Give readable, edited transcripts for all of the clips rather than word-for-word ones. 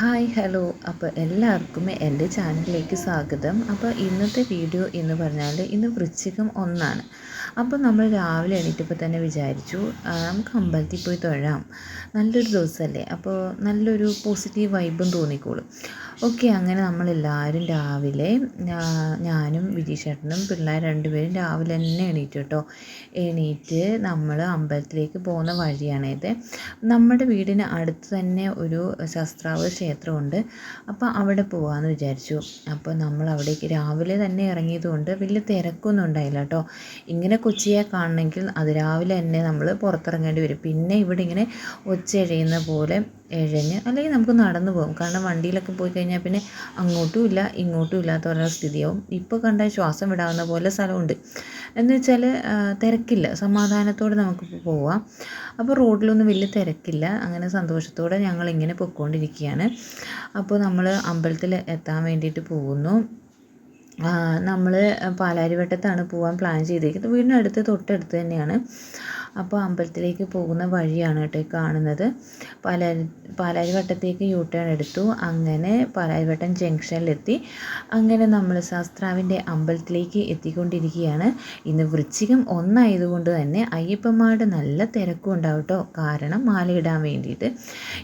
Hi hello. അപ്പോൾ എല്ലാവർക്കും എൻ്റെ ചാനലിലേക്ക് സ്വാഗതം. അപ്പോൾ ഇന്നത്തെ വീഡിയോ എന്ന് പറഞ്ഞാൽ ഇന്ന് വൃശ്ചികം 1. അപ്പോൾ നമ്മൾ രാവിലെ എണീറ്റപ്പോൾ തന്നെ വിചാരിച്ചു നമുക്ക് അമ്പലത്തിൽ പോയി തൊഴാം, നല്ലൊരു ദിവസമല്ലേ, അപ്പോൾ നല്ലൊരു പോസിറ്റീവ് വൈബും തോന്നിക്കോളും. ഓക്കെ, അങ്ങനെ നമ്മളെല്ലാവരും രാവിലെ ഞാനും വിജീഷേട്ടനും പിള്ളേർ രണ്ടുപേരും രാവിലെ തന്നെ എണീറ്റു കേട്ടോ. എണീറ്റ് നമ്മൾ അമ്പലത്തിലേക്ക് പോകുന്ന വഴിയാണിത്. നമ്മുടെ വീടിന് അടുത്ത് തന്നെ ഒരു ശാസ്താവ് ക്ഷേത്രമുണ്ട്. അപ്പോൾ അവിടെ പോകാമെന്ന് വിചാരിച്ചു. അപ്പോൾ നമ്മൾ അവിടേക്ക് രാവിലെ തന്നെ ഇറങ്ങിയതുകൊണ്ട് വലിയ തിരക്കൊന്നും ഉണ്ടായില്ല കേട്ടോ. ഇങ്ങനെ കൊച്ചിയെ കാണണമെങ്കിൽ അതിരാവിലെ തന്നെ നമ്മൾ പുറത്തിറങ്ങേണ്ടി വരും. പിന്നെ ഇവിടെ ഇങ്ങനെ ഒച്ചഴയുന്ന പോലെ ഇഴഞ്ഞ് അല്ലെങ്കിൽ നമുക്ക് നടന്നു പോകും. കാരണം വണ്ടിയിലൊക്കെ പോയി കഴിഞ്ഞാൽ പിന്നെ അങ്ങോട്ടും ഇല്ല ഇങ്ങോട്ടും ഇല്ലാത്ത ഓരോ സ്ഥിതിയാവും. ഇപ്പോൾ കണ്ട ശ്വാസം വിടാവുന്ന പോലെ സ്ഥലമുണ്ട്. എന്ന് വെച്ചാൽ തിരക്കില്ല, സമാധാനത്തോടെ നമുക്കിപ്പോൾ പോവാം. അപ്പോൾ റോഡിലൊന്നും വലിയ തിരക്കില്ല. അങ്ങനെ സന്തോഷത്തോടെ ഞങ്ങളിങ്ങനെ പൊയ്ക്കൊണ്ടിരിക്കുകയാണ്. അപ്പോൾ നമ്മൾ അമ്പലത്തിൽ എത്താൻ വേണ്ടിയിട്ട് പോകുന്നു. നമ്മൾ പാലാരിവട്ടത്താണ് പോകാൻ പ്ലാൻ ചെയ്തിരിക്കുന്നത്. വീടിനടുത്ത് തൊട്ടടുത്ത് തന്നെയാണ്. അപ്പോൾ അമ്പലത്തിലേക്ക് പോകുന്ന വഴിയാണ് കേട്ടോ കാണുന്നത്. പാലാരിവട്ടത്തേക്ക് യൂ ടേൺ എടുത്തു. അങ്ങനെ പാലാരിവട്ടം ജംഗ്ഷനിലെത്തി. അങ്ങനെ നമ്മൾ ശാസ്താവിൻ്റെ അമ്പലത്തിലേക്ക് എത്തിക്കൊണ്ടിരിക്കുകയാണ്. ഇന്ന് വൃശ്ചികം 1 ആയതുകൊണ്ട് തന്നെ അയ്യപ്പന്മാരുടെ നല്ല തിരക്കും ഉണ്ടാവും കേട്ടോ. കാരണം മാലയിടാൻ വേണ്ടിയിട്ട്.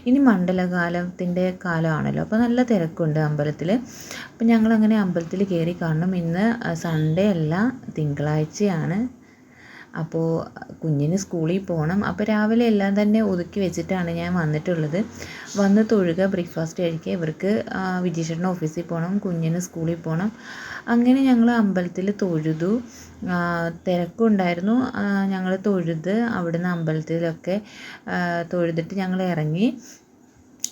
ഇനി മണ്ഡലകാലത്തിൻ്റെ കാലമാണല്ലോ, അപ്പോൾ നല്ല തിരക്കുണ്ട് അമ്പലത്തിൽ. അപ്പോൾ ഞങ്ങളങ്ങനെ അമ്പലത്തിൽ കയറി. കാരണം ഇന്ന് സൺഡേ അല്ല, തിങ്കളാഴ്ചയാണ്. അപ്പോൾ കുഞ്ഞിന് സ്കൂളിൽ പോകണം. അപ്പോൾ രാവിലെ എല്ലാം തന്നെ ഒതുക്കി വെച്ചിട്ടാണ് ഞാൻ വന്നിട്ടുള്ളത്. വന്ന് തൊഴുക, ബ്രേക്ക്ഫാസ്റ്റ് കഴിക്കുക, ഇവർക്ക് വിജീഷേട്ടന് ഓഫീസിൽ പോകണം, കുഞ്ഞിന് സ്കൂളിൽ പോകണം. അങ്ങനെ ഞങ്ങൾ അമ്പലത്തിൽ തൊഴുതു. തിരക്കുണ്ടായിരുന്നു. ഞങ്ങൾ തൊഴുത് അവിടുന്ന് അമ്പലത്തിലൊക്കെ തൊഴുതിട്ട് ഞങ്ങൾ ഇറങ്ങി.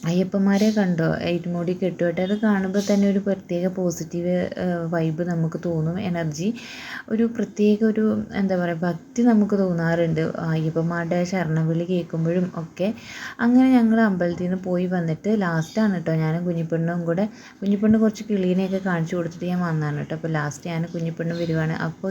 അയ്യപ്പന്മാരെ കണ്ടോ, എഴുമുടി കെട്ടുകെട്ട്. അത് കാണുമ്പോൾ തന്നെ ഒരു പ്രത്യേക പോസിറ്റീവ് വൈബ് നമുക്ക് തോന്നും, എനർജി, ഒരു പ്രത്യേക ഒരു എന്താ പറയുക ഭക്തി നമുക്ക് തോന്നാറുണ്ട് അയ്യപ്പന്മാരുടെ ശരണവിളി കേൾക്കുമ്പോഴും ഒക്കെ. അങ്ങനെ ഞങ്ങൾ അമ്പലത്തിൽ നിന്ന് പോയി വന്നിട്ട് ലാസ്റ്റാണ് കേട്ടോ ഞാനും കുഞ്ഞിപ്പെണ്ണും കൂടെ. കുഞ്ഞിപ്പെണ്ണ് കുറച്ച് കിളീനെയൊക്കെ കാണിച്ചു കൊടുത്തിട്ട് ഞാൻ വന്നതാണ് കേട്ടോ. അപ്പോൾ ലാസ്റ്റ് ഞാൻ കുഞ്ഞിപ്പെണ്ണും വരുവാണ്. അപ്പോൾ